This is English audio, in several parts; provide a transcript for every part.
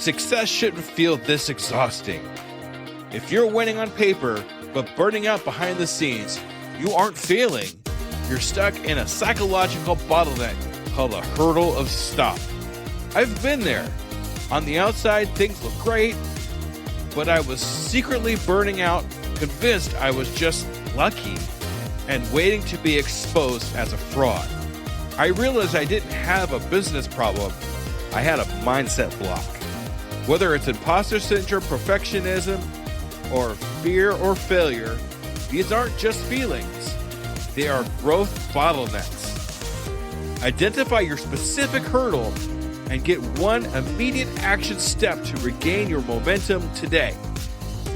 Success shouldn't feel this exhausting. If you're winning on paper, but burning out behind the scenes, you aren't failing. You're stuck in a psychological bottleneck called a hurdle of stop. I've been there. On the outside, things look great, but I was secretly burning out, convinced I was just lucky, and waiting to be exposed as a fraud. I realized I didn't have a business problem. I had a mindset block. Whether it's imposter syndrome, perfectionism, or fear or failure, these aren't just feelings. They are growth bottlenecks. Identify your specific hurdle and get one immediate action step to regain your momentum today.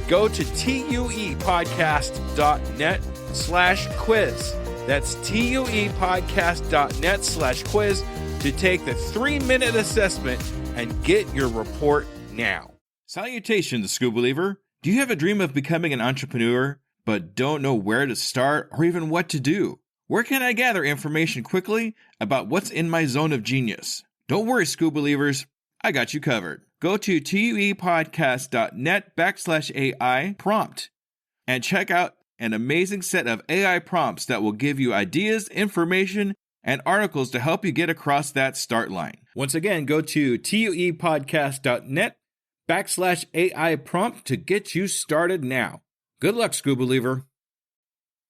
Go to tuepodcast.net/quiz. That's tuepodcast.net/quiz to take the 3-minute assessment and get your report now. Salutations, Skoob Believer. Do you have a dream of becoming an entrepreneur, but don't know where to start or even what to do? Where can I gather information quickly about what's in my zone of genius? Don't worry, Skoob Believers. I got you covered. Go to tuepodcast.net/AI prompt and check out an amazing set of AI prompts that will give you ideas, information, and articles to help you get across that start line. Once again, go to tuepodcast.net/AI prompt to get you started now. Good luck, Skoob Believer.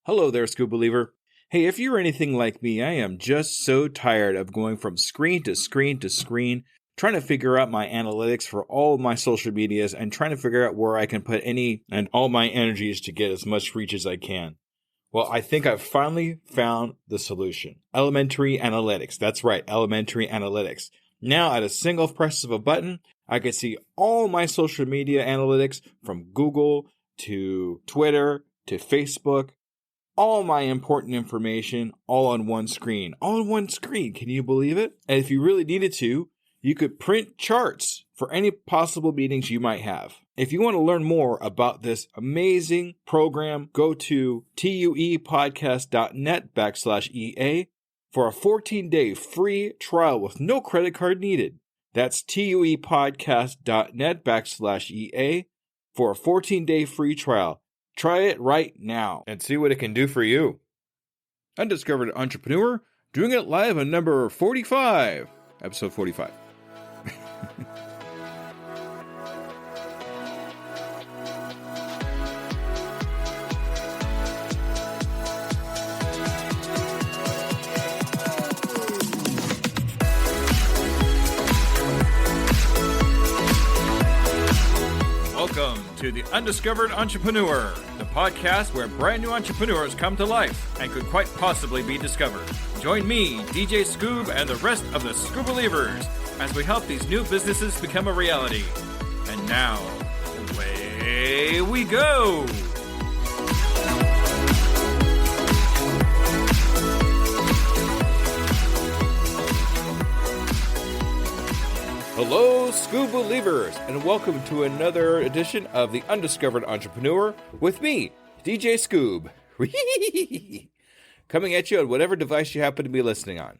Hello there, Skoob Believer. Hey, if you're anything like me, I am just so tired of going from screen to screen to screen, trying to figure out my analytics for all of my social medias and trying to figure out where I can put any and all my energies to get as much reach as I can. Well, I think I've finally found the solution. Elementary analytics. That's right, elementary analytics. Now, at a single press of a button, I can see all my social media analytics from Google to Twitter to Facebook, all my important information all on one screen. All on one screen. Can you believe it? And if you really needed to, you could print charts for any possible meetings you might have. If you want to learn more about this amazing program, go to tuepodcast.net/EA for a 14-day free trial with no credit card needed. That's tuepodcast.net/EA for a 14-day free trial. Try it right now and see what it can do for you. Undiscovered Entrepreneur, doing it live on number 45, episode 45. Welcome to the Undiscovered Entrepreneur, the podcast where brand new entrepreneurs come to life and could quite possibly be discovered. Join me, DJ Skoob, and the rest of the Skoob Believers as we help these new businesses become a reality. And now, away we go! Hello, Skoob Believers, and welcome to another edition of the Undiscovered Entrepreneur with me, DJ Skoob. Coming at you on whatever device you happen to be listening on.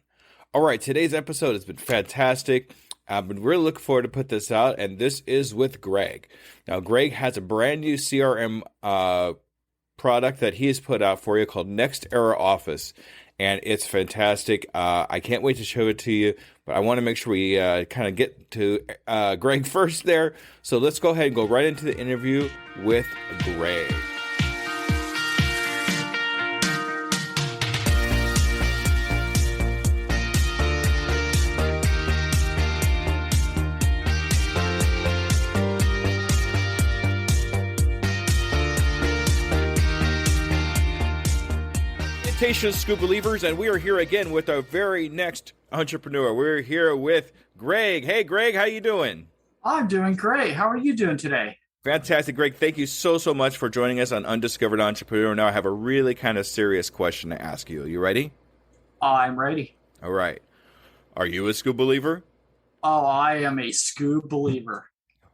All right, today's episode has been fantastic. I've been really looking forward to put this out, and this is with Greg. Now, Greg has a brand new CRM product that he has put out for you called Next Era Office, and it's fantastic. I can't wait to show it to you, but I want to make sure we kind of get to Greg first there. So let's go ahead and go right into the interview with Greg. Salutations, Skoob Believers, and we are here again with our very next entrepreneur. We're here with Greg. Hey, Greg, how you doing? I'm doing great. How are you doing today? Fantastic, Greg. Thank you so much for joining us on Undiscovered Entrepreneur. Now I have a really kind of serious question to ask you. You ready? I'm ready. All right. Are you a Skoob Believer? Oh, I am a Skoob Believer.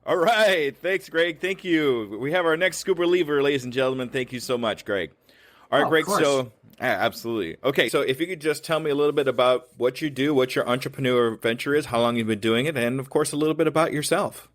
All right. Thanks, Greg. Thank you. We have our next Skoob Believer, ladies and gentlemen. Thank you so much, Greg. All right, Greg, so absolutely. Okay, so if you could just tell me a little bit about what you do, what your entrepreneur venture is, how long you've been doing it, and of course a little bit about yourself.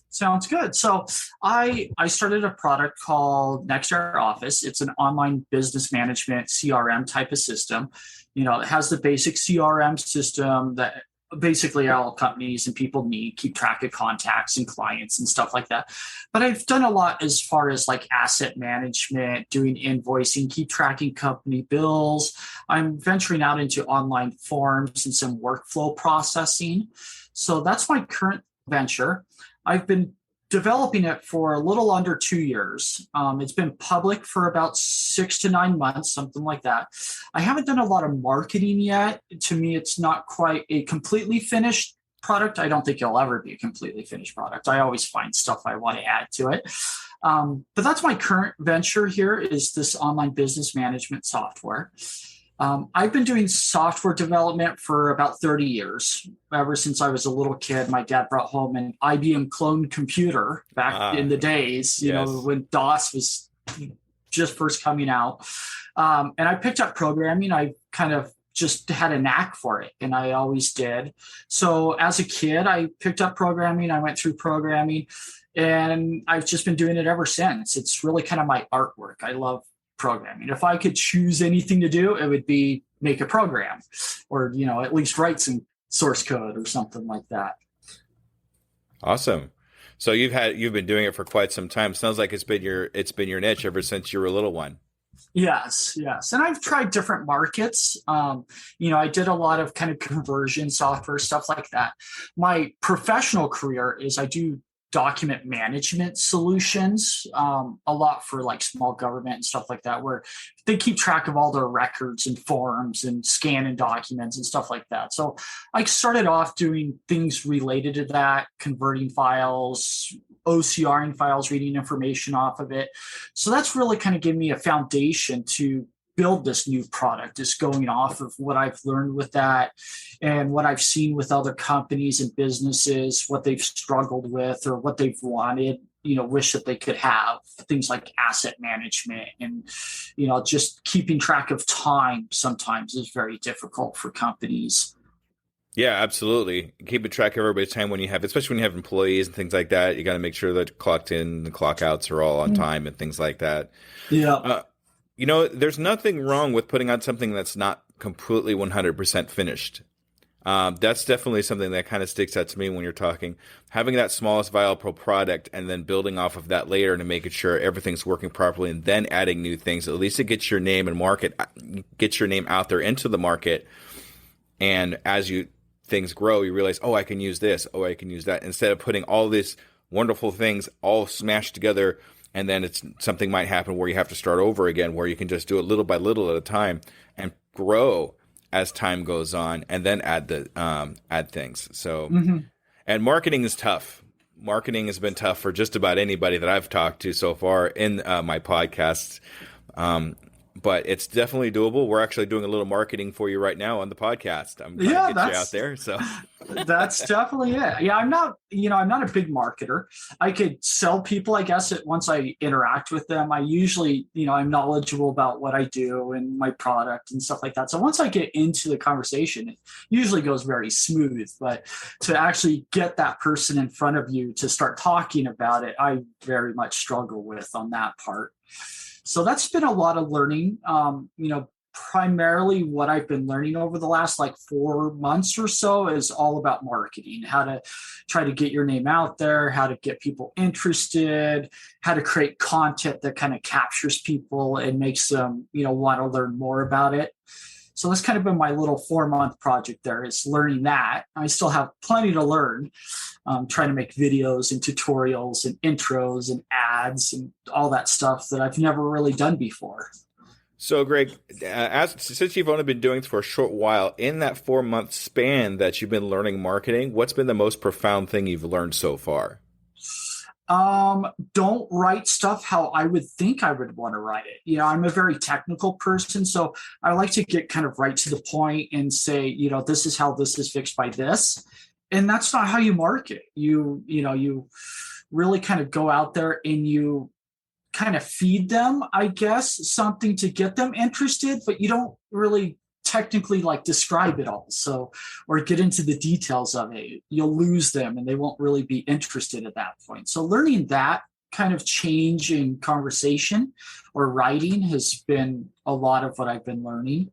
Sounds good. So I started a product called Next Air Office. It's an online business management CRM type of system. It has the basic CRM system that basically all companies and people need, keep track of contacts and clients and stuff like that. But I've done a lot as far as like asset management, doing invoicing, keep tracking company bills. I'm venturing out into online forms and some workflow processing. So that's my current venture. I've been developing it for a little under 2 years. It's been public for about 6 to 9 months, something like that. I haven't done a lot of marketing yet. To me, it's not quite a completely finished product. I don't think it'll ever be a completely finished product. I always find stuff I want to add to it. But that's my current venture here is this online business management software. I've been doing software development for about 30 years. Ever since I was a little kid, my dad brought home an IBM clone computer back in the days, when DOS was just first coming out. And I picked up programming. I kind of just had a knack for it, and I always did. So as a kid, I picked up programming. I went through programming, and I've just been doing it ever since. It's really kind of my artwork. I love programming. If I could choose anything to do, it would be make a program or, at least write some source code or something like that. Awesome. So you've been doing it for quite some time. Sounds like it's been your niche ever since you were a little one. Yes. And I've tried different markets. I did a lot of kind of conversion software, stuff like that. My professional career is I do document management solutions, a lot for like small government and stuff like that, where they keep track of all their records and forms and scanning documents and stuff like that. So I started off doing things related to that, converting files, OCRing files, reading information off of it. So that's really kind of given me a foundation to build this new product, is going off of what I've learned with that and what I've seen with other companies and businesses, what they've struggled with or what they've wanted, wish that they could have. Things like asset management and, just keeping track of time sometimes is very difficult for companies. Yeah, absolutely. Keeping track of everybody's time especially when you have employees and things like that, you got to make sure that clocked in and clock outs are all on time and things like that. Yeah. There's nothing wrong with putting out something that's not completely 100% finished. That's definitely something that kind of sticks out to me when you're talking. Having that smallest viable product and then building off of that later to making sure everything's working properly and then adding new things. At least it gets your name gets your name out there into the market. And as things grow, you realize, I can use this. I can use that. Instead of putting all these wonderful things all smashed together, and then something might happen where you have to start over again, where you can just do it little by little at a time and grow as time goes on, and then add things. So, And marketing is tough. Marketing has been tough for just about anybody that I've talked to so far in my podcasts. But it's definitely doable. We're actually doing a little marketing for you right now on the podcast. I'm trying to get you out there. So that's definitely it. Yeah, I'm not a big marketer. I could sell people, I guess, once I interact with them. I usually, I'm knowledgeable about what I do and my product and stuff like that. So once I get into the conversation, it usually goes very smooth. But to actually get that person in front of you to start talking about it, I very much struggle with on that part. So that's been a lot of learning. Primarily what I've been learning over the last 4 months or so is all about marketing, how to try to get your name out there, how to get people interested, how to create content that kind of captures people and makes them, want to learn more about it. So that's kind of been my little 4-month project there, is learning that. I still have plenty to learn, trying to make videos and tutorials and intros and ads and all that stuff that I've never really done before. So, Greg, since you've only been doing this for a short while, in that 4-month span that you've been learning marketing, what's been the most profound thing you've learned so far? Don't write stuff how I would think I would want to write it. I'm a very technical person, so I like to get kind of right to the point and say, this is how this is fixed by this. And that's not how you market. You really kind of go out there and you kind of feed them, I guess, something to get them interested, but you don't really technically like describe it all. So, or get into the details of it, you'll lose them and they won't really be interested at that point. So learning that kind of change in conversation or writing has been a lot of what I've been learning.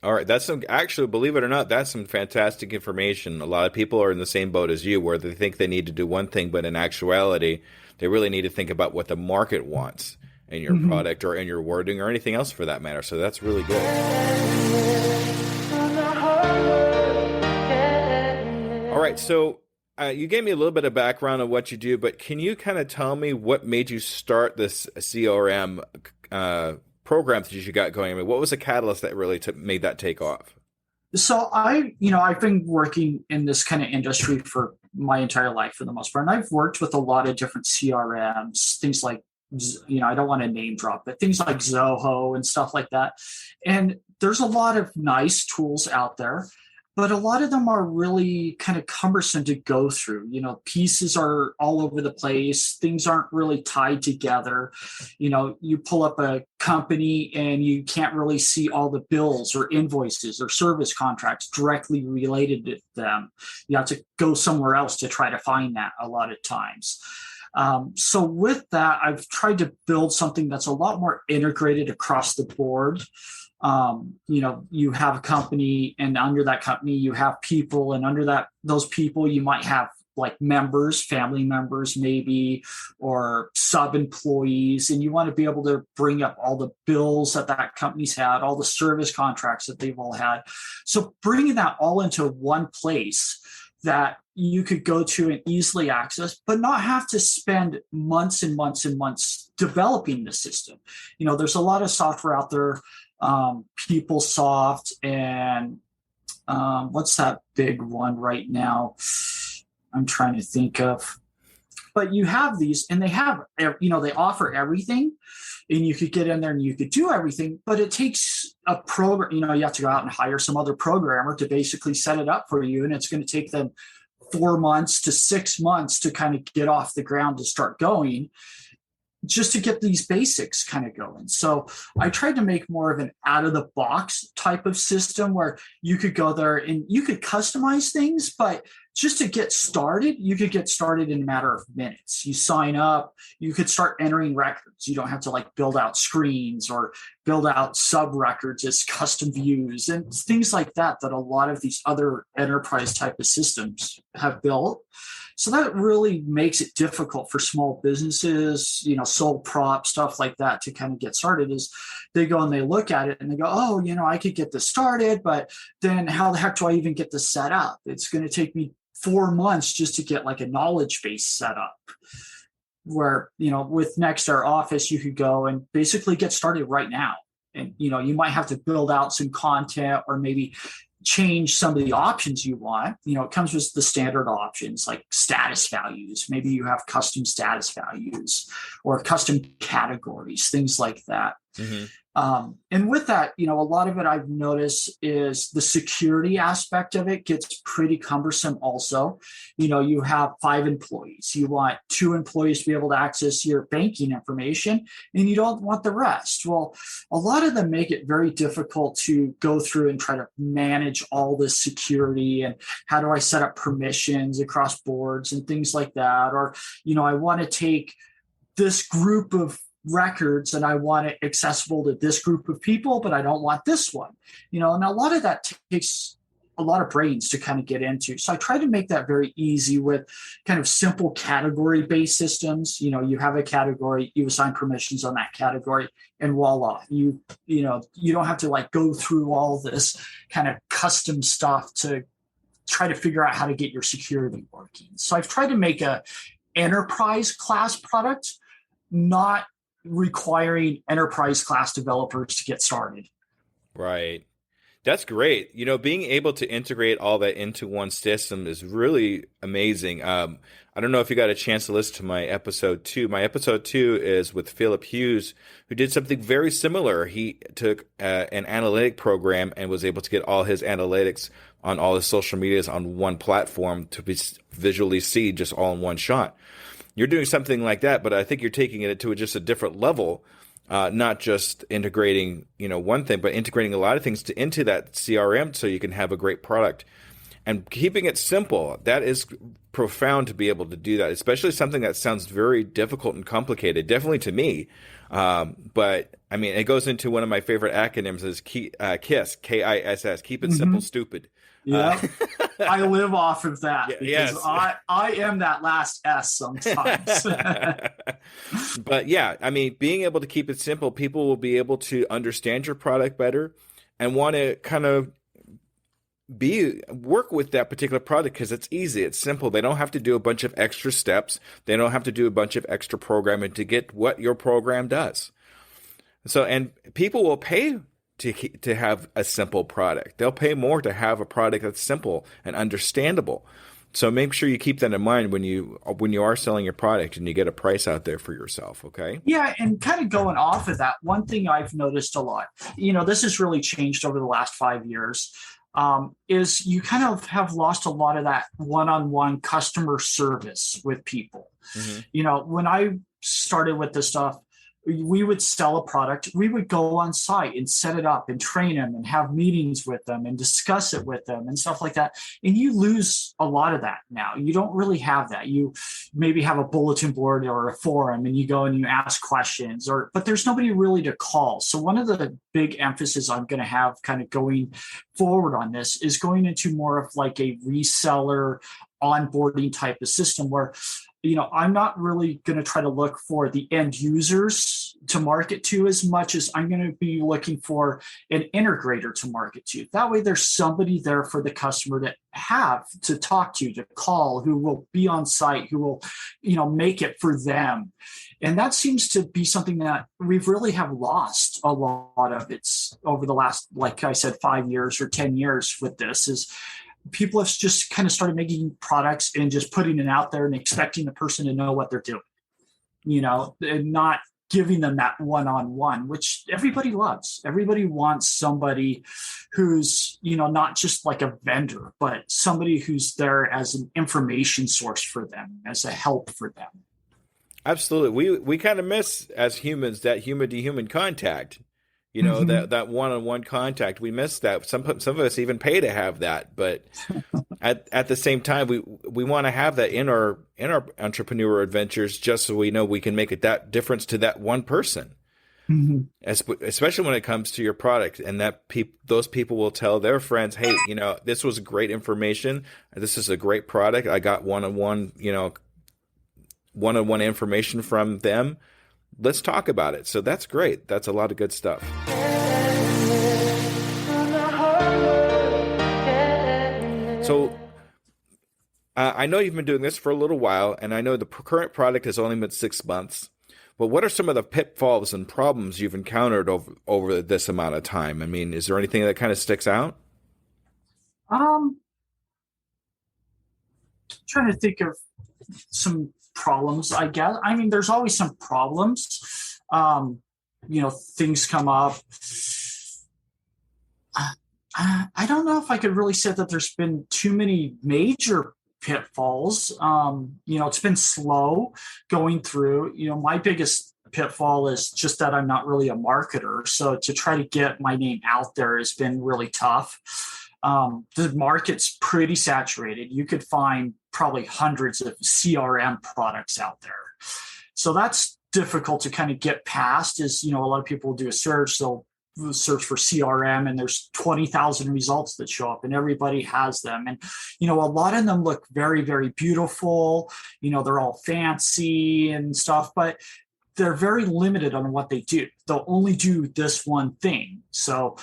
All right, that's some actually, believe it or not, that's some fantastic information. A lot of people are in the same boat as you, where they think they need to do one thing, but in actuality, they really need to think about what the market wants in your product or in your wording or anything else for that matter. So that's really good. All right, so you gave me a little bit of background on what you do, but can you kind of tell me what made you start this CRM program that you got going? I mean, what was the catalyst that really made that take off? So I've been working in this kind of industry for my entire life for the most part. And I've worked with a lot of different CRMs, things like, I don't want to name drop, but things like Zoho and stuff like that. And there's a lot of nice tools out there, but a lot of them are really kind of cumbersome to go through. Pieces are all over the place. Things aren't really tied together. You pull up a company and you can't really see all the bills or invoices or service contracts directly related to them. You have to go somewhere else to try to find that a lot of times. So with that, I've tried to build something that's a lot more integrated across the board. You have a company, and under that company you have people, and under those people you might have like members, family members maybe, or sub-employees, and you want to be able to bring up all the bills that company's had, all the service contracts that they've all had. So bringing that all into one place that you could go to and easily access, but not have to spend months and months and months developing the system. There's a lot of software out there, PeopleSoft, and what's that big one right now? I'm trying to think of. But you have these, and they offer everything, and you could get in there and you could do everything, but it takes a program. You have to go out and hire some other programmer to basically set it up for you, and it's going to take them 4 months to 6 months to kind of get off the ground to start going, just to get these basics kind of going. So I tried to make more of an out of the box type of system where you could go there and you could customize things, but just to get started, you could get started in a matter of minutes. You sign up, you could start entering records. You don't have to like build out screens or build out sub records as custom views and things like that a lot of these other enterprise type of systems have built. So that really makes it difficult for small businesses, sole prop, stuff like that, to kind of get started. Is they go and they look at it and they go, oh, I could get this started, but then how the heck do I even get this set up? It's going to take me 4 months just to get like a knowledge base set up. Where, with Nexstar Office, you could go and basically get started right now. And, you might have to build out some content or maybe change some of the options you want. It comes with the standard options like status values. Maybe you have custom status values or custom categories, things like that. Mm-hmm. And with that, a lot of it I've noticed is the security aspect of it gets pretty cumbersome also. You have 5 employees. You want 2 employees to be able to access your banking information, and you don't want the rest. Well, a lot of them make it very difficult to go through and try to manage all this security and how do I set up permissions across boards and things like that. Or, I want to take this group of records and I want it accessible to this group of people, but I don't want this one, and a lot of that takes a lot of brains to kind of get into. So I try to make that very easy with kind of simple category based systems. You have a category, you assign permissions on that category, and voila, you don't have to like go through all this kind of custom stuff to try to figure out how to get your security working. So I've tried to make a enterprise class product, not requiring enterprise class developers to get started. Right. That's great. Being able to integrate all that into one system is really amazing. I don't know if you got a chance to listen to my episode 2. My episode 2 is with Philip Hughes, who did something very similar. He took an analytic program and was able to get all his analytics on all his social medias on one platform to be visually see just all in one shot. You're doing something like that, but I think you're taking it to just a different level not just integrating, one thing, but integrating a lot of things into that CRM so you can have a great product. And keeping it simple, that is profound to be able to do that, especially something that sounds very difficult and complicated, definitely to me. But I mean, it goes into one of my favorite acronyms is KISS, KISS, keep it simple, stupid. Yeah, I live off of that because yes. I am that last S sometimes. But yeah, I mean, being able to keep it simple, people will be able to understand your product better and want to kind of work with that particular product because it's easy, it's simple. They don't have to do a bunch of extra steps. They don't have to do a bunch of extra programming to get what your program does. So, and people will pay to have a simple product. They'll pay more to have a product that's simple and understandable. So make sure you keep that in mind when you are selling your product and you get a price out there for yourself, okay? Yeah, and kind of going off of that, one thing I've noticed a lot, this has really changed over the last 5 years, is you kind of have lost a lot of that one-on-one customer service with people. When I started with this stuff, we would sell a product, we would go on site and set it up and train them and have meetings with them and discuss it with them and stuff like that. And you lose a lot of that now. You don't really have that. You maybe have a bulletin board or a forum and you go and you ask questions, but there's nobody really to call. So one of the big emphasis I'm going to have kind of going forward on this is going into more of like a reseller onboarding type of system where I'm not really going to try to look for the end users to market to as much as I'm going to be looking for an integrator to market to. That way there's somebody there for the customer to talk to call, who will be on site, who will, make it for them. And that seems to be something that we really have lost a lot of. It's over the last, like I said, 5 years or 10 years with this is people have just kind of started making products and just putting it out there and expecting the person to know what they're doing, and not giving them that one-on-one, which everybody loves. Everybody wants somebody who's, not just like a vendor, but somebody who's there as an information source for them, as a help for them. Absolutely. We kind of miss as humans that human to human contact. That one-on-one contact, we miss that. Some of us even pay to have that, but at the same time, we want to have that in our entrepreneur adventures, just so we know we can make that difference to that one person. Especially when it comes to your product, and that those people will tell their friends, "Hey, this was great information. This is a great product. I got one-on-one information from them. Let's talk about it." So that's great. That's a lot of good stuff. So I know you've been doing this for a little while, and I know the current product has only been 6 months. But what are some of the pitfalls and problems you've encountered over this amount of time? I mean, is there anything that kind of sticks out? Trying to think of some problems, I guess. I mean, there's always some problems. Things come up. I don't know if I could really say that there's been too many major pitfalls. It's been slow going through. My biggest pitfall is just that I'm not really a marketer. So to try to get my name out there has been really tough. The market's pretty saturated. You could find probably hundreds of CRM products out there. So that's difficult to kind of get past. Is, a lot of people do a search, they'll search for CRM and there's 20,000 results that show up and everybody has them. And, a lot of them look very, very beautiful. They're all fancy and stuff, but they're very limited on what they do. They'll only do this one thing. So,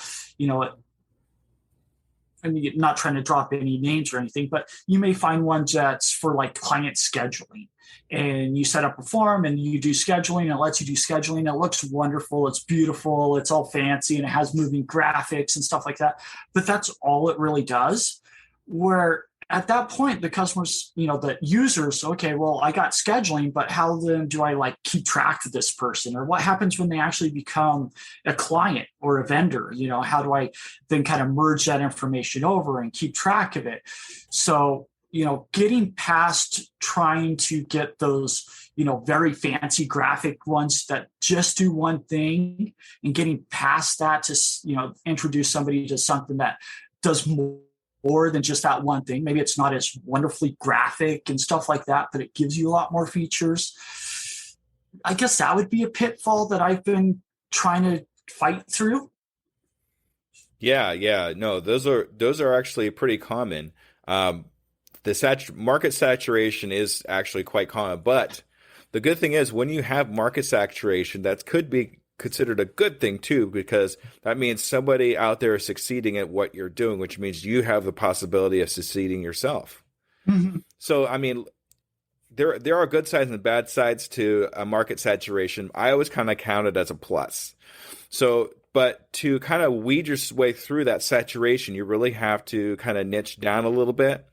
I'm not trying to drop any names or anything, but you may find one that's for like client scheduling, and you set up a form and you do scheduling. And it lets you do scheduling. It looks wonderful. It's beautiful. It's all fancy and it has moving graphics and stuff like that. But that's all it really does. Where at that point, the customers, the users, okay, well, I got scheduling, but how then do I keep track of this person? Or what happens when they actually become a client or a vendor? How do I then kind of merge that information over and keep track of it? So getting past trying to get those, very fancy graphic ones that just do one thing, and getting past that to, introduce somebody to something that does more than just that one thing. Maybe it's not as wonderfully graphic and stuff like that, but it gives you a lot more features. I guess that would be a pitfall that I've been trying to fight through. Yeah. No, those are actually pretty common. The market saturation is actually quite common, but the good thing is when you have market saturation, that could be considered a good thing too, because that means somebody out there is succeeding at what you're doing, which means you have the possibility of succeeding yourself. Mm-hmm. So, I mean, there are good sides and bad sides to a market saturation. I always kind of count it as a plus. So, but to kind of weed your way through that saturation, you really have to kind of niche down a little bit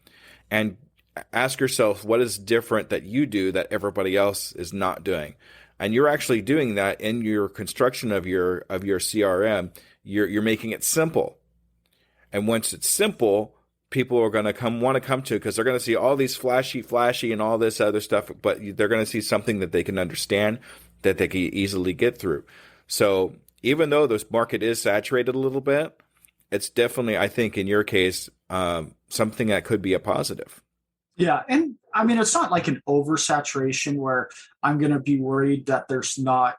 and ask yourself what is different that you do that everybody else is not doing. And you're actually doing that in your construction of your CRM. You're making it simple. And once it's simple, people are going to want to come to it because they're going to see all these flashy and all this other stuff, but they're going to see something that they can understand, that they can easily get through. So even though this market is saturated a little bit, it's definitely, I think in your case, something that could be a positive. Yeah. And I mean, it's not like an oversaturation where I'm going to be worried that there's not,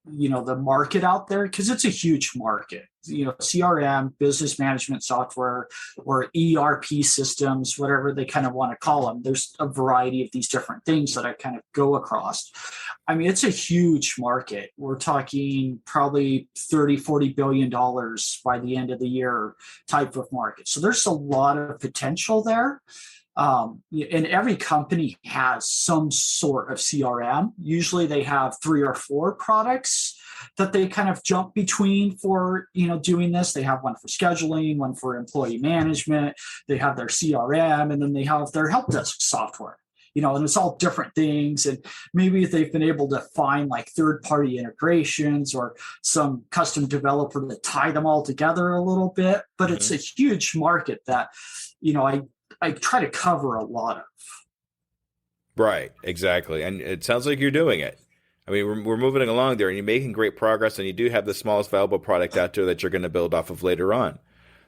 the market out there, because it's a huge market. CRM, business management software, or ERP systems, whatever they kind of want to call them. There's a variety of these different things that I kind of go across. I mean, it's a huge market. We're talking probably $30-40 billion by the end of the year type of market. So there's a lot of potential there. And every company has some sort of CRM. Usually they have 3 or 4 products that they kind of jump between for, doing this. They have one for scheduling, one for employee management. They have their CRM, and then they have their help desk software, and it's all different things. And maybe they've been able to find like third-party integrations or some custom developer to tie them all together a little bit. But mm-hmm. It's a huge market that, I try to cover a lot of. Right, exactly. And it sounds like you're doing it. I mean, we're moving along there, and you're making great progress, and you do have the smallest valuable product out there that you're going to build off of later on.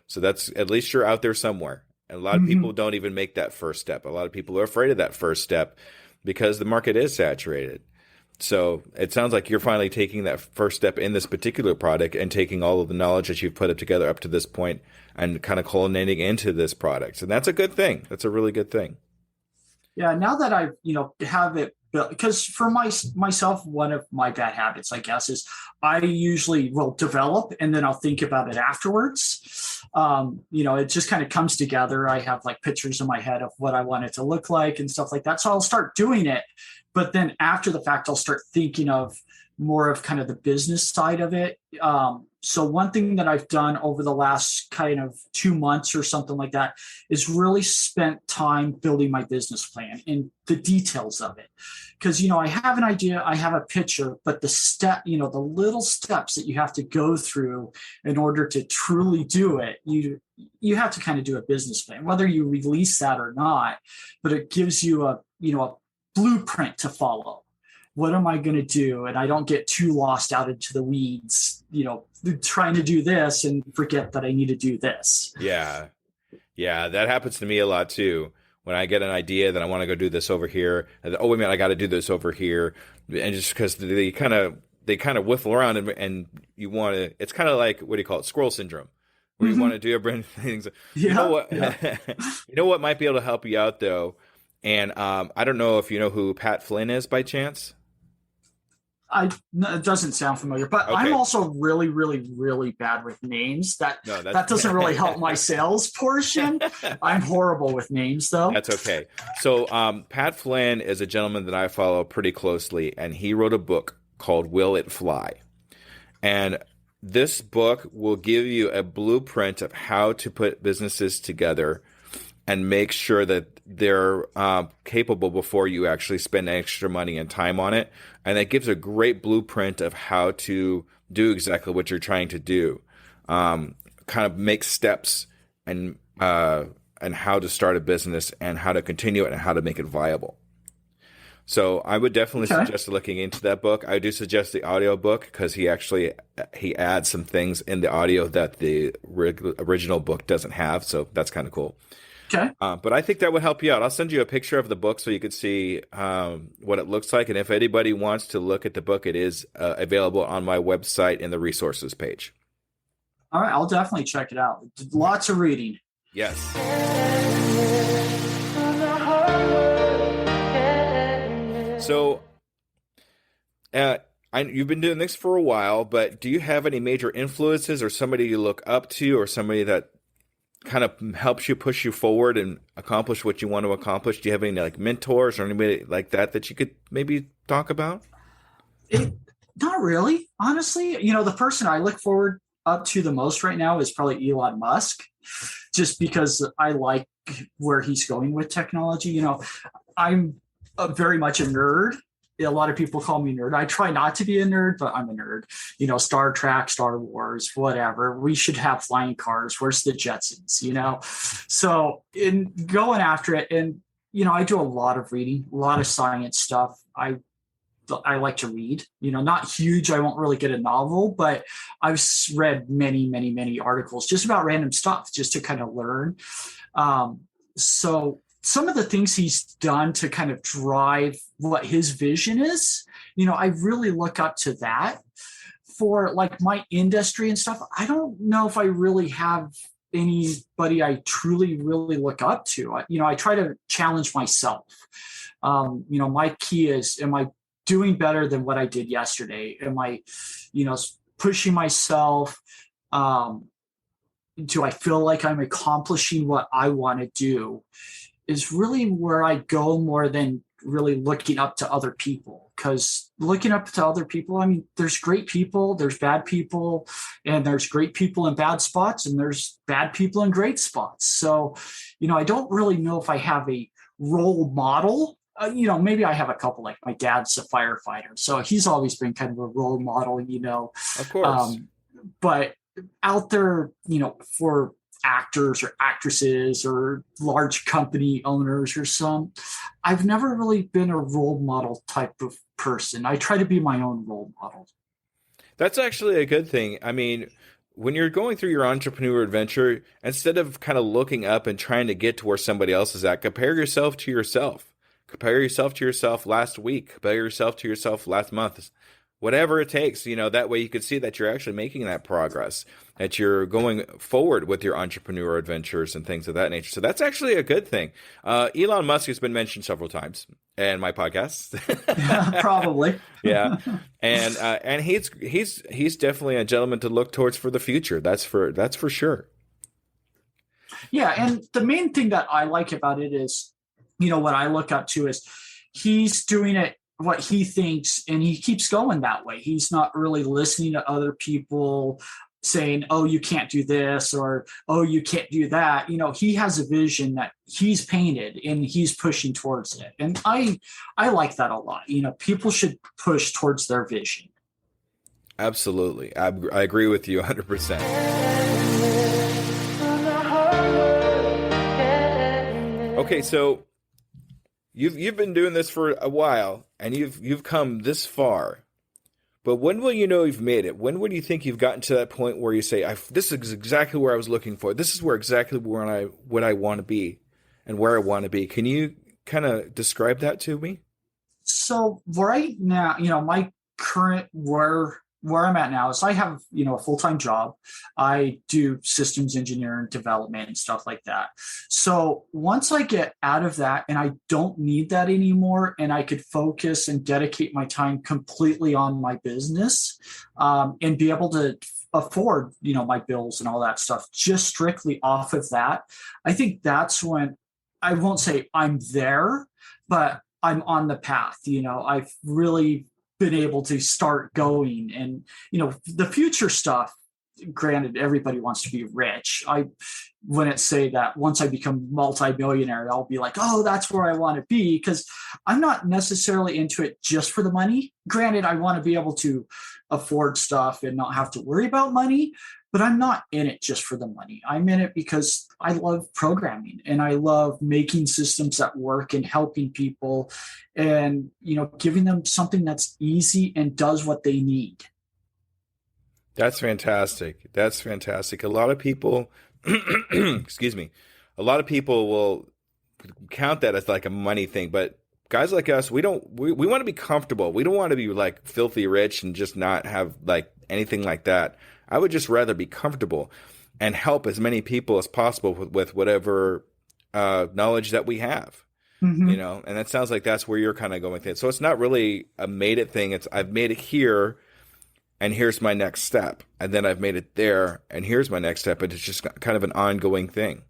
So that's, at least you're out there somewhere. And a lot of mm-hmm. people don't even make that first step. A lot of people are afraid of that first step because the market is saturated. So it sounds like you're finally taking that first step in this particular product and taking all of the knowledge that you've put it together up to this point and kind of culminating into this product. And that's a good thing. That's a really good thing. Yeah. Now that I, have it built, because for myself, one of my bad habits, I guess, is I usually will develop and then I'll think about it afterwards. It just kind of comes together. I have like pictures in my head of what I want it to look like and stuff like that. So I'll start doing it. But then after the fact, I'll start thinking of more of kind of the business side of it. So one thing that I've done over the last kind of 2 months or something like that is really spent time building my business plan and the details of it. Because, I have an idea, I have a picture, but the little steps that you have to go through in order to truly do it, you have to kind of do a business plan, whether you release that or not, but it gives you a blueprint to follow. What am I going to do? And I don't get too lost out into the weeds, trying to do this and forget that I need to do this. Yeah. Yeah. That happens to me a lot too. When I get an idea that I want to go do this over here, and, oh, wait a minute, I got to do this over here. And just because they kind of whiffle around and you want to, it's kind of like, what do you call it? Squirrel syndrome, where mm-hmm. you want to do a brand new things. Yeah, you know what? Yeah. You know what might be able to help you out though? And I don't know if you know who Pat Flynn is by chance. It doesn't sound familiar, but okay. I'm also really, really, really bad with names. That doesn't really help my sales portion. I'm horrible with names, though. That's okay. So Pat Flynn is a gentleman that I follow pretty closely, and he wrote a book called Will It Fly? And this book will give you a blueprint of how to put businesses together and make sure that they're capable before you actually spend extra money and time on it. And that gives a great blueprint of how to do exactly what you're trying to do. Kind of make steps and and how to start a business and how to continue it and how to make it viable. So I would definitely suggest looking into that book. I do suggest the audio book because he adds some things in the audio that the original book doesn't have. So that's kind of cool. Okay. But I think that would help you out. I'll send you a picture of the book so you could see what it looks like. And if anybody wants to look at the book, it is available on my website in the resources page. All right. I'll definitely check it out. Lots of reading. Yes. So you've been doing this for a while, but do you have any major influences or somebody you look up to or somebody that kind of helps you push you forward and accomplish what you want to accomplish? Do you have any like mentors or anybody like that you could maybe talk about? Not really, honestly. The person I look forward up to the most right now is probably Elon Musk, just because I like where he's going with technology. I'm very much a nerd. A lot of people call me nerd. I try not to be a nerd, but I'm a nerd. Star Trek, Star Wars, whatever. We should have flying cars. Where's the Jetsons? So in going after it, and I do a lot of reading, a lot of science stuff. I like to read. Not huge. I won't really get a novel, but I've read many, many, many articles just about random stuff, just to kind of learn. So some of the things he's done to kind of drive what his vision is, I really look up to that. For like my industry and stuff, I don't know if I really have anybody I truly, really look up to. I try to challenge myself. My key is, am I doing better than what I did yesterday? Am I, pushing myself? Do I feel like I'm accomplishing what I want to do? Is really where I go more than really looking up to other people. Because looking up to other people, there's great people, there's bad people, and there's great people in bad spots, and there's bad people in great spots. So, I don't really know if I have a role model. Maybe I have a couple, like my dad's a firefighter, so he's always been kind of a role model, Of course. But out there, for actors or actresses or large company owners or some, I've never really been a role model type of person. I try to be my own role model. That's actually a good thing. When you're going through your entrepreneur adventure, instead of kind of looking up and trying to get to where somebody else is at, compare yourself to yourself. Compare yourself to yourself last week. Compare yourself to yourself last month. Whatever it takes, that way you can see that you're actually making that progress, that you're going forward with your entrepreneur adventures and things of that nature. So that's actually a good thing. Elon Musk has been mentioned several times in my podcast. Probably. Yeah. And he's definitely a gentleman to look towards for the future. That's for sure. Yeah. And the main thing that I like about it is, what I look up to is he's doing it what he thinks, and he keeps going that way. He's not really listening to other people saying, oh, you can't do this, or, oh, you can't do that. He has a vision that he's painted and he's pushing towards it. And I like that a lot. People should push towards their vision. Absolutely. I agree with you 100%. Okay. So you've been doing this for a while and you've come this far, but when will you know you've made it? When would you think you've gotten to that point where you say, this is exactly where I was looking for. This is what I want to be and where I want to be. Can you kind of describe that to me? So right now, my current where I'm at now is I have, a full-time job. I do systems engineering, development, and stuff like that. So once I get out of that and I don't need that anymore, and I could focus and dedicate my time completely on my business, and be able to afford, my bills and all that stuff, just strictly off of that, I think that's when, I won't say I'm there, but I'm on the path. I've really been able to start going, and the future stuff granted, everybody wants to be rich. I wouldn't say that once I become multimillionaire, I'll be like, oh, that's where I want to be, because I'm not necessarily into it just for the money. Granted, I want to be able to afford stuff and not have to worry about money, but I'm not in it just for the money. I'm in it because I love programming and I love making systems that work and helping people and, giving them something that's easy and does what they need. That's fantastic. That's fantastic. A lot of people, excuse me, a lot of people will count that as like a money thing, but guys like us, we want to be comfortable. We don't want to be like filthy rich and just not have like anything like that. I would just rather be comfortable and help as many people as possible with whatever knowledge that we have. Mm-hmm. And that sounds like that's where you're kind of going with it. So it's not really a made it thing. It's I've made it here, and here's my next step. And then I've made it there, and here's my next step. And it's just kind of an ongoing thing.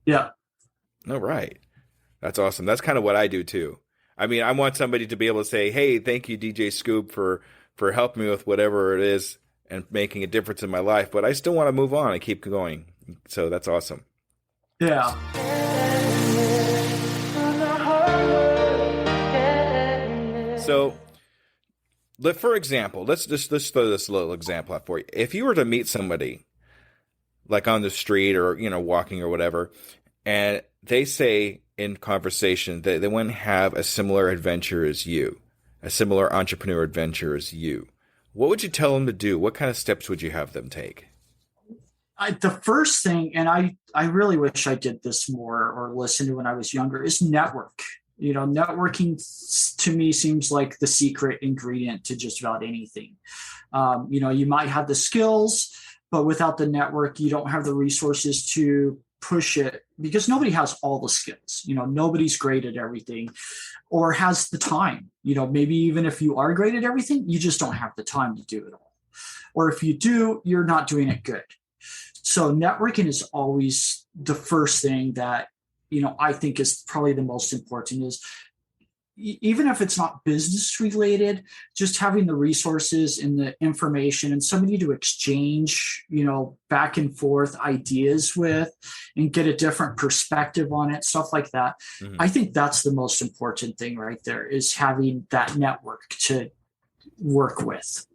Yeah. All right. That's awesome. That's kind of what I do too. I mean, I want somebody to be able to say, hey, thank you, DJ Skoob, for helping me with whatever it is and making a difference in my life. But I still want to move on and keep going. So that's awesome. Yeah. So, for example, let's throw this little example out for you. If you were to meet somebody, like on the street or walking or whatever, and they say in conversation that they want to have a similar adventure as you, a similar entrepreneur adventure as you, what would you tell them to do? What kind of steps would you have them take? The first thing, and I really wish I did this more or listened to when I was younger, is network. Networking to me seems like the secret ingredient to just about anything. You might have the skills, but without the network, you don't have the resources to push it, because nobody has all the skills. Nobody's great at everything or has the time. Maybe even if you are great at everything, you just don't have the time to do it all. Or if you do, you're not doing it good. So networking is always the first thing that, I think is probably the most important. Is even if it's not business related, just having the resources and the information and somebody to exchange, back and forth ideas with and get a different perspective on it, stuff like that. Mm-hmm. I think that's the most important thing right there, is having that network to work with.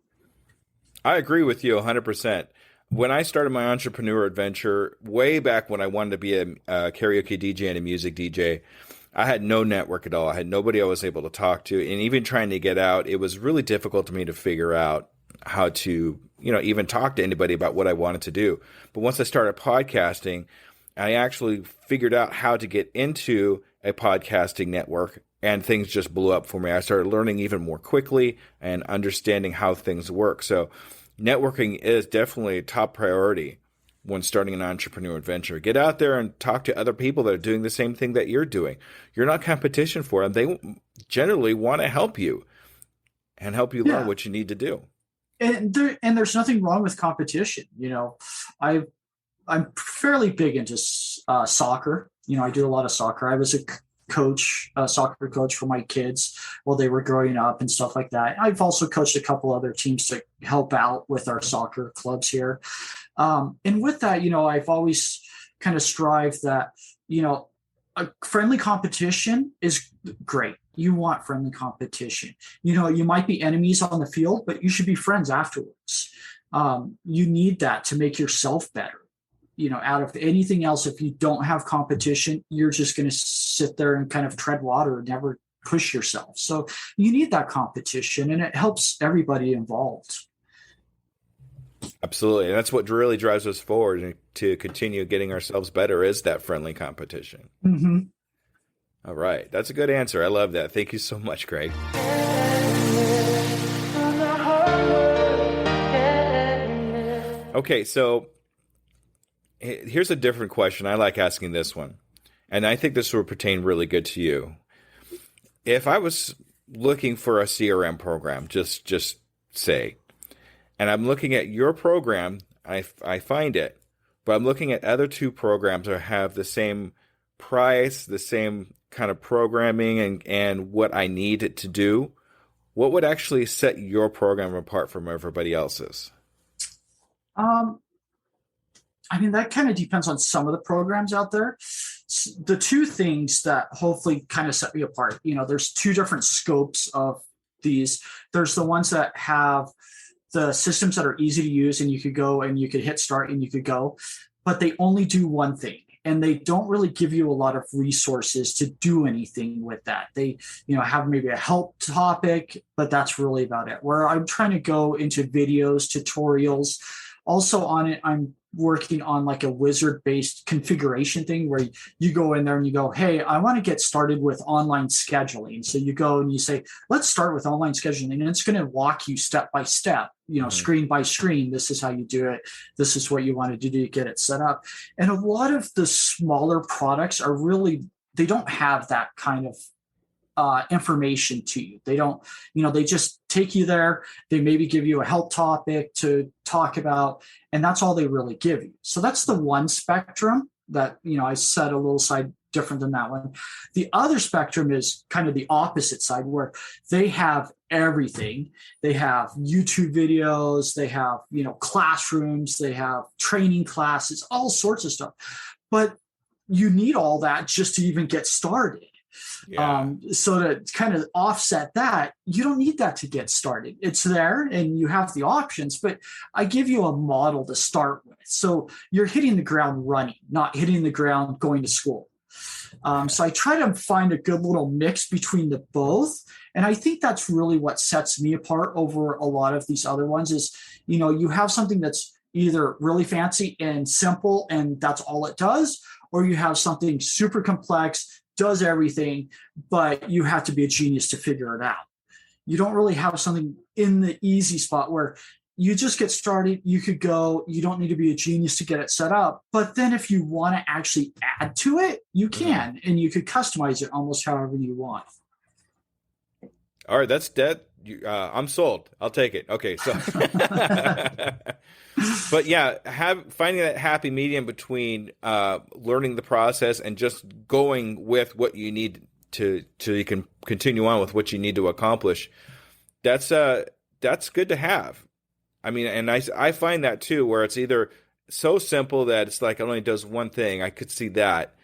I agree with you 100%. When I started my entrepreneur adventure, way back when I wanted to be a karaoke DJ and a music DJ, I had no network at all. I had nobody I was able to talk to. And even trying to get out, it was really difficult for me to figure out how to, even talk to anybody about what I wanted to do. But once I started podcasting, I actually figured out how to get into a podcasting network, and things just blew up for me. I started learning even more quickly and understanding how things work. So networking is definitely a top priority when starting an entrepreneur adventure. Get out there and talk to other people that are doing the same thing that you're doing. You're not competition for them. They generally want to help you and help you learn what you need to do. And there's nothing wrong with competition. I'm fairly big into soccer. I do a lot of soccer. I was a soccer coach for my kids while they were growing up and stuff like that. I've also coached a couple other teams to help out with our soccer clubs here. And with that, I've always kind of strived that, a friendly competition is great. You want friendly competition. You might be enemies on the field, but you should be friends afterwards. You need that to make yourself better. Out of anything else, if you don't have competition, you're just going to sit there and kind of tread water and never push yourself. So you need that competition, and it helps everybody involved. Absolutely. And that's what really drives us forward to continue getting ourselves better, is that friendly competition. Mm-hmm. All right. That's a good answer. I love that. Thank you so much, Greg. Okay, so here's a different question. I like asking this one, and I think this will pertain really good to you. If I was looking for a CRM program, just say, and I'm looking at your program, I find it, but I'm looking at other two programs that have the same price, the same kind of programming and what I need it to do, what would actually set your program apart from everybody else's? I mean, that kind of depends on some of the programs out there. The two things that hopefully kind of set me apart, there's two different scopes of these. There's the ones that have the systems that are easy to use, and you could go and you could hit start and you could go, but they only do one thing. And they don't really give you a lot of resources to do anything with that. They, have maybe a help topic, but that's really about it. Where I'm trying to go into videos, tutorials. Also on it, I'm working on like a wizard-based configuration thing where you go in there and you go, hey, I want to get started with online scheduling. So you go and you say, let's start with online scheduling. And it's going to walk you step by step, screen by screen. This is how you do it. This is what you want to do to get it set up. And a lot of the smaller products are really, they don't have that kind of information to you. They don't, they just take you there. They maybe give you a help topic to talk about, and that's all they really give you. So that's the one spectrum that, I set a little side different than that one. The other spectrum is kind of the opposite side where they have everything. They have YouTube videos, they have, classrooms, they have training classes, all sorts of stuff. But you need all that just to even get started. Yeah. So to kind of offset that, you don't need that to get started. It's there and you have the options, but I give you a model to start with. So you're hitting the ground running, not hitting the ground going to school. So I try to find a good little mix between the both. And I think that's really what sets me apart over a lot of these other ones is, you have something that's either really fancy and simple and that's all it does, or you have something super complex, does everything, but you have to be a genius to figure it out. You don't really have something in the easy spot where you just get started, you could go, you don't need to be a genius to get it set up. But then if you want to actually add to it, you can, and you could customize it almost however you want. All right, that's dead. I'm sold. I'll take it. Okay, so but yeah, finding that happy medium between learning the process and just going with what you need to you can continue on with what you need to accomplish. That's good to have. I mean, and I find that too, where it's either so simple that it's like it only does one thing. I could see that,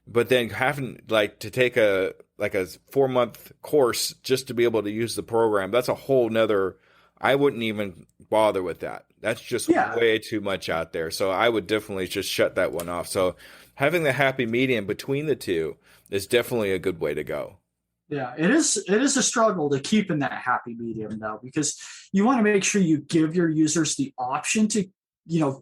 but then having like to take a 4-month course just to be able to use the program, that's a whole nother. I wouldn't even bother with that. That's just way too much out there. So I would definitely just shut that one off. So having the happy medium between the two is definitely a good way to go. Yeah, it is a struggle to keep in that happy medium though, because you want to make sure you give your users the option to,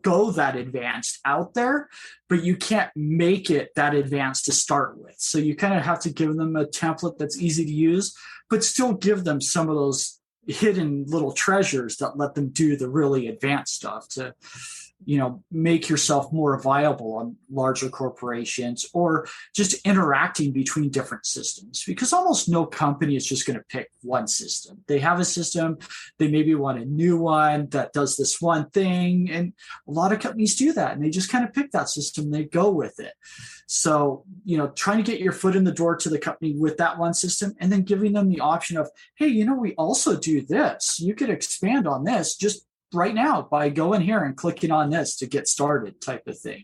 go that advanced out there, but you can't make it that advanced to start with. So you kind of have to give them a template that's easy to use, but still give them some of those hidden little treasures that let them do the really advanced stuff to, make yourself more viable on larger corporations or just interacting between different systems, because almost no company is just going to pick one system. They have a system, they maybe want a new one that does this one thing. And a lot of companies do that and they just kind of pick that system, they go with it. So, trying to get your foot in the door to the company with that one system and then giving them the option of, hey, we also do this. You could expand on this just right now by going here and clicking on this to get started type of thing.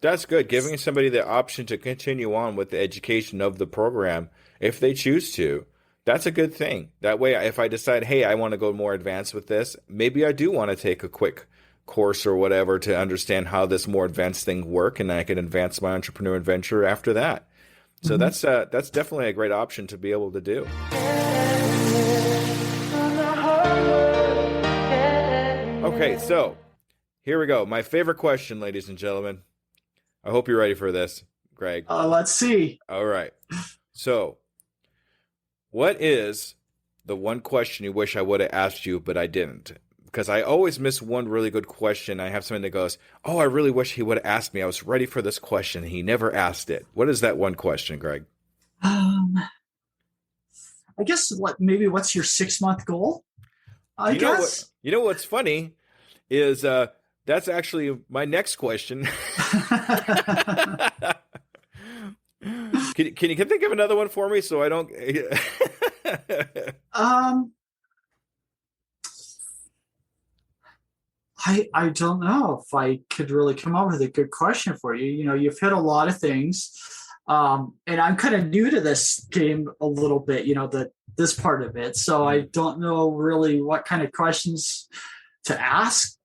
That's good. Giving somebody the option to continue on with the education of the program if they choose to. That's a good thing. That way, if I decide, hey, I want to go more advanced with this, maybe I do want to take a quick course or whatever to understand how this more advanced thing work, and I can advance my entrepreneur adventure after that. So that's definitely a great option to be able to do. Okay, so here we go. My favorite question, ladies and gentlemen. I hope you're ready for this, Greg. Let's see. All right. So, what is the one question you wish I would have asked you, but I didn't? Because I always miss one really good question. I have something that goes, oh, I really wish he would have asked me. I was ready for this question. He never asked it. What is that one question, Greg? I guess what's your 6-month goal? I guess. You know what's funny is that's actually my next question. Can you think of another one for me so I don't? I don't know if I could really come up with a good question for you. You've hit a lot of things. And I'm kind of new to this game a little bit, this part of it. So I don't know really what kind of questions to ask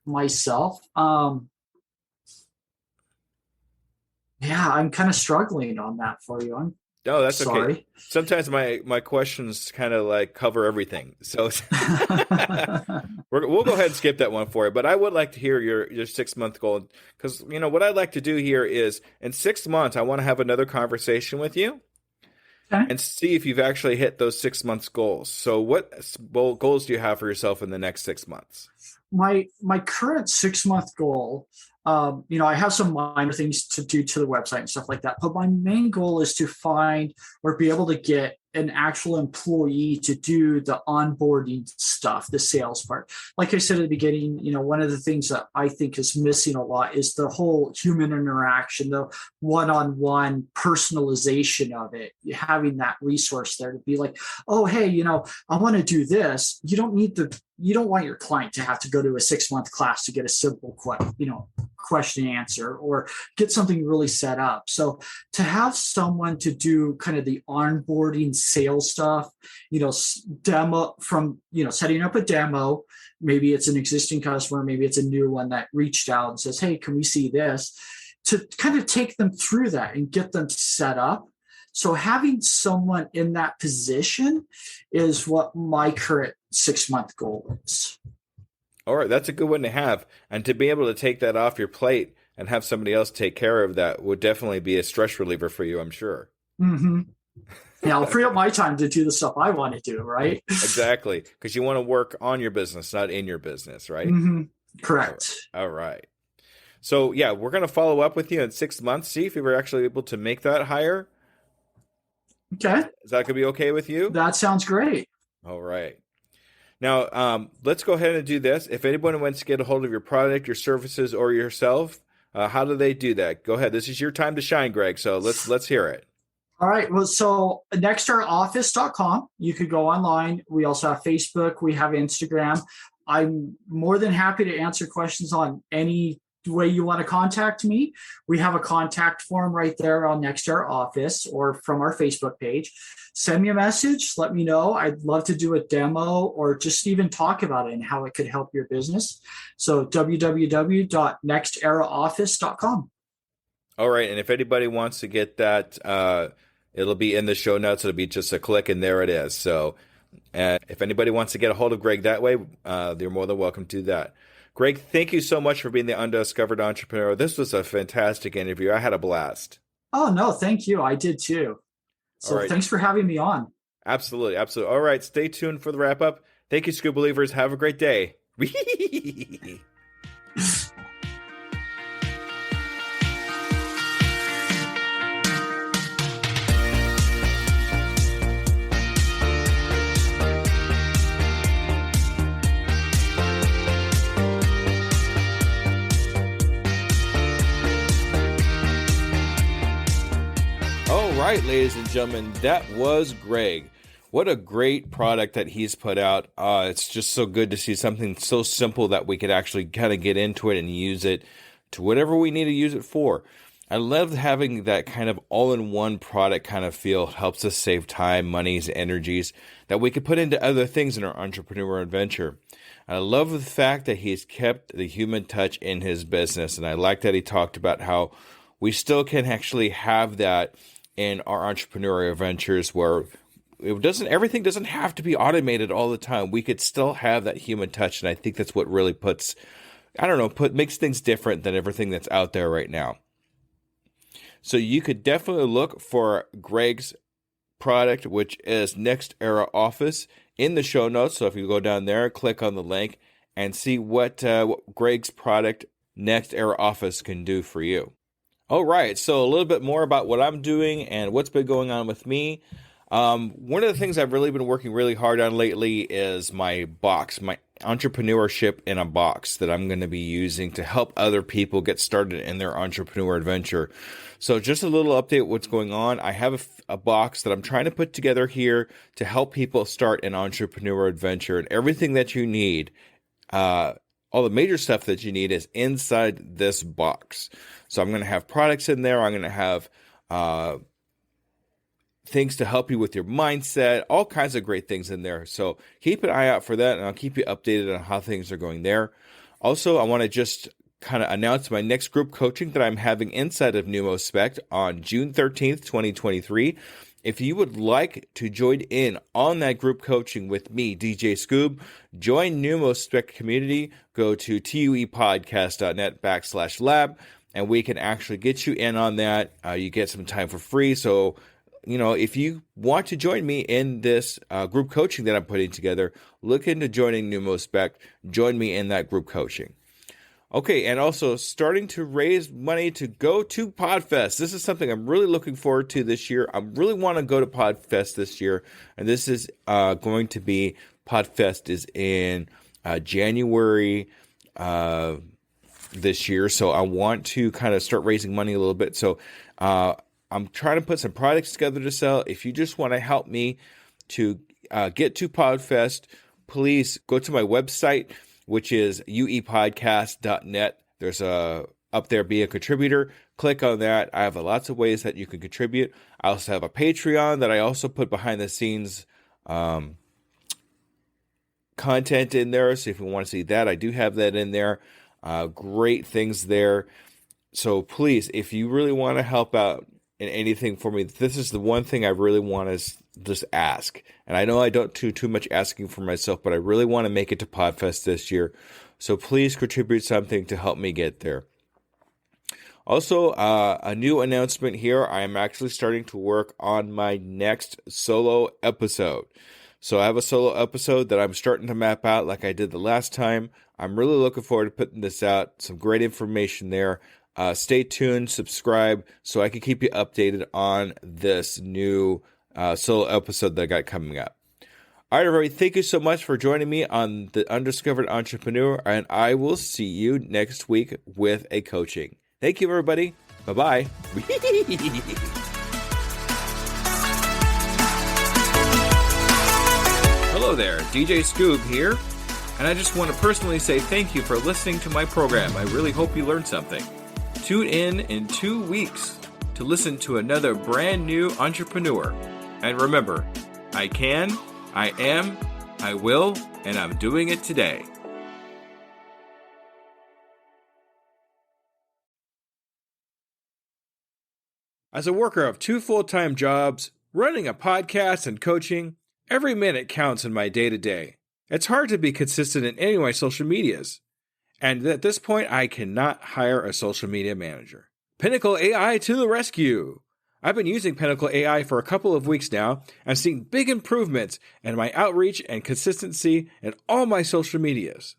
myself. Yeah, I'm kind of struggling on that for you. I'm No, that's sorry. okay. Sometimes my questions kind of like cover everything. So we'll go ahead and skip that one for you. But I would like to hear your 6 month goal, because what I'd like to do here is in 6 months I want to have another conversation with you Okay. and see if you've actually hit those 6 months goals. So what goals do you have for yourself in the next 6 months? My current 6 month goal, I have some minor things to do to the website and stuff like that, but my main goal is to find or be able to get an actual employee to do the onboarding stuff, the sales part. Like I said at the beginning, one of the things that I think is missing a lot is the whole human interaction, the one-on-one personalization of it, having that resource there to be like, oh, hey, I want to do this. You don't want your client to have to go to a 6 month class to get a simple question and answer or get something really set up. So to have someone to do kind of the onboarding sales stuff, demo from, setting up a demo, maybe it's an existing customer, maybe it's a new one that reached out and says, hey, can we see this? To kind of take them through that and get them set up. So having someone in that position is what my current 6 month goal is. All right, that's a good one to have. And to be able to take that off your plate and have somebody else take care of that would definitely be a stress reliever for you, I'm sure. Mm-hmm. Yeah, I'll free up my time to do the stuff I want to do, right? Exactly, because you want to work on your business, not in your business, right? Mm-hmm. Correct. All right. So, yeah, we're going to follow up with you in 6 months, see if you were actually able to make that hire. Okay. Is that going to be okay with you? That sounds great. All right. Now, let's go ahead and do this. If anyone wants to get a hold of your product, your services, or yourself, how do they do that? Go ahead. This is your time to shine, Greg. So let's hear it. All right. Well, so nextaroffice.com, you could go online. We also have Facebook. We have Instagram. I'm more than happy to answer questions on any way you want to contact me. We have a contact form right there on Nextar Office or from our Facebook page. Send me a message. Let me know. I'd love to do a demo or just even talk about it and how it could help your business. So www.nexteraoffice.com. All right. And if anybody wants to get that, it'll be in the show notes. It'll be just a click and there it is. So if anybody wants to get a hold of Greg that way, they're more than welcome to do that. Greg, thank you so much for being the Undiscovered Entrepreneur. This was a fantastic interview. I had a blast. Oh, no, thank you. I did too. So right. Thanks for having me on. Absolutely. Absolutely. All right. Stay tuned for the wrap up. Thank you, Skoob Believers. Have a great day. All right, ladies and gentlemen, that was Greg. What a great product that he's put out. It's just so good to see something so simple that we could actually kind of get into it and use it to whatever we need to use it for. I love having that kind of all-in-one product kind of feel. It helps us save time, monies, energies that we could put into other things in our entrepreneurial adventure. I love the fact that he's kept the human touch in his business, and I like that he talked about how we still can actually have that in our entrepreneurial ventures where everything doesn't have to be automated all the time. We could still have that human touch, and I think that's what really makes things different than everything that's out there right now. So you could definitely look for Greg's product, which is Next Era Office, in the show notes. So if you go down there, click on the link and see what Greg's product, Next Era Office, can do for you. All right, so a little bit more about what I'm doing and what's been going on with me. One of the things I've really been working really hard on lately is my box, my entrepreneurship in a box that I'm going to be using to help other people get started in their entrepreneur adventure. So just a little update what's going on. I have a box that I'm trying to put together here to help people start an entrepreneur adventure, and everything that you need, all all the major stuff that you need is inside this box. So I'm going to have products in there. I'm going to have things to help you with your mindset, all kinds of great things in there. So keep an eye out for that, and I'll keep you updated on how things are going there. Also, I want to just kind of announce my next group coaching that I'm having inside of Numo Spec on June 13th, 2023. If you would like to join in on that group coaching with me, DJ Skoob, join Numo Spec community, go to tuepodcast.net/lab, and we can actually get you in on that. You get some time for free. So, if you want to join me in this group coaching that I'm putting together, look into joining Numo Spec. Join me in that group coaching. Okay, and also starting to raise money to go to PodFest. This is something I'm really looking forward to this year. I really want to go to PodFest this year, and this is going to be, PodFest is in January this year, so I want to kind of start raising money a little bit. So I'm trying to put some products together to sell. If you just want to help me to get to PodFest, please go to my website, which is uepodcast.net. There's up there, be a contributor. Click on that. I have lots of ways that you can contribute. I also have a Patreon that I also put behind the scenes content in there. So if you want to see that, I do have that in there. Great things there. So please, if you really want to help out in anything for me, this is the one thing I really want to just ask. And I know I don't do too much asking for myself, but I really want to make it to PodFest this year. So please contribute something to help me get there. Also, a new announcement here. I am actually starting to work on my next solo episode. So I have a solo episode that I'm starting to map out like I did the last time. I'm really looking forward to putting this out. Some great information there. Stay tuned, subscribe, so I can keep you updated on this new solo episode that I got coming up. All right, everybody, thank you so much for joining me on the Undiscovered Entrepreneur, and I will see you next week with a coaching. Thank you, everybody. Bye-bye. Hello there, DJ Skoob here, and I just want to personally say thank you for listening to my program. I really hope you learned something. Tune in 2 weeks to listen to another brand new entrepreneur. And remember, I can, I am, I will, and I'm doing it today. As a worker of 2 full-time jobs, running a podcast and coaching, every minute counts in my day-to-day. It's hard to be consistent in any of my social medias. And at this point, I cannot hire a social media manager. Pinnacle AI to the rescue! I've been using Pinnacle AI for a couple of weeks now and seeing big improvements in my outreach and consistency in all my social medias.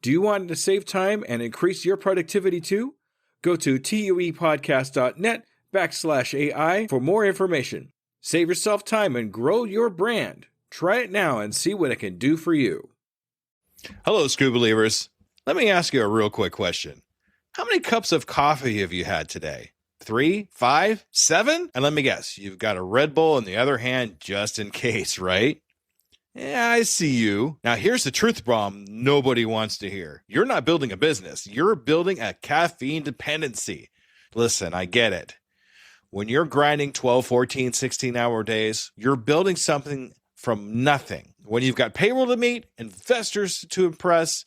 Do you want to save time and increase your productivity too? Go to tuepodcast.net/AI for more information. Save yourself time and grow your brand. Try it now and see what it can do for you. Hello, Skoob Believers. Let me ask you a real quick question. How many cups of coffee have you had today? 3, 5, 7? And let me guess, you've got a Red Bull in the other hand just in case, right? Yeah, I see you. Now here's the truth bomb nobody wants to hear. You're not building a business. You're building a caffeine dependency. Listen, I get it. When you're grinding 12, 14, 16-hour days, you're building something from nothing. When you've got payroll to meet, investors to impress,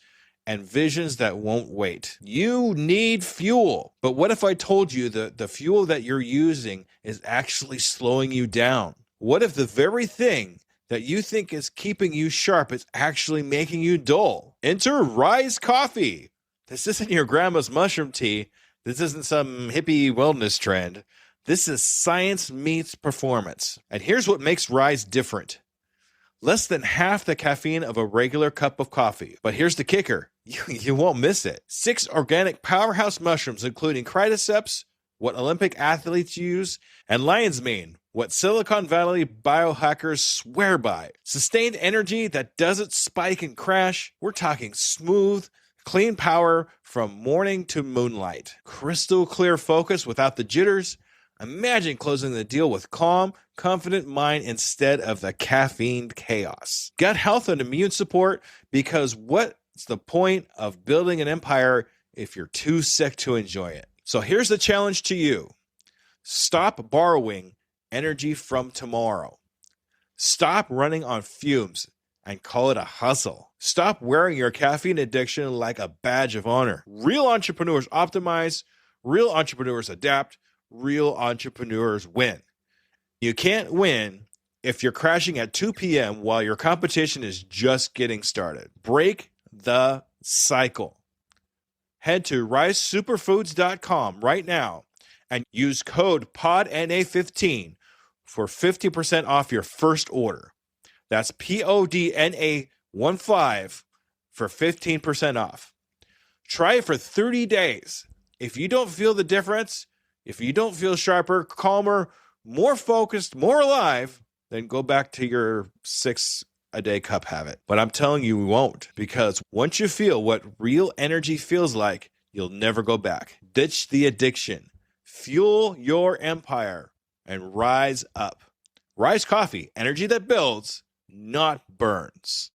and visions that won't wait. You need fuel. But what if I told you that the fuel that you're using is actually slowing you down? What if the very thing that you think is keeping you sharp is actually making you dull? Enter Rise Coffee. This isn't your grandma's mushroom tea. This isn't some hippie wellness trend. This is science meets performance. And here's what makes Rise different. Less than half the caffeine of a regular cup of coffee. But here's the kicker. You won't miss it. 6 organic powerhouse mushrooms, including cordyceps, what Olympic athletes use, and lion's mane, what Silicon Valley biohackers swear by. Sustained energy that doesn't spike and crash. We're talking smooth, clean power from morning to moonlight. Crystal clear focus without the jitters. Imagine closing the deal with calm, confident mind instead of the caffeine chaos. Gut health and immune support, because what What's the point of building an empire if you're too sick to enjoy it? So here's the challenge to you. Stop borrowing energy from tomorrow. Stop running on fumes and call it a hustle. Stop wearing your caffeine addiction like a badge of honor. Real entrepreneurs optimize, real entrepreneurs adapt, real entrepreneurs win. You can't win if you're crashing at 2 p.m. while your competition is just getting started. Break the cycle. Head to risesuperfoods.com right now and use code PODNA15 for 50% off your first order. That's PODNA15 for 15% off. Try it for 30 days. If you don't feel the difference, if you don't feel sharper, calmer, more focused, more alive, then go back to your 6-a-day cup habit. But I'm telling you, we won't, because once you feel what real energy feels like, you'll never go back. Ditch the addiction. Fuel your empire and rise up. Rise Coffee, energy that builds, not burns.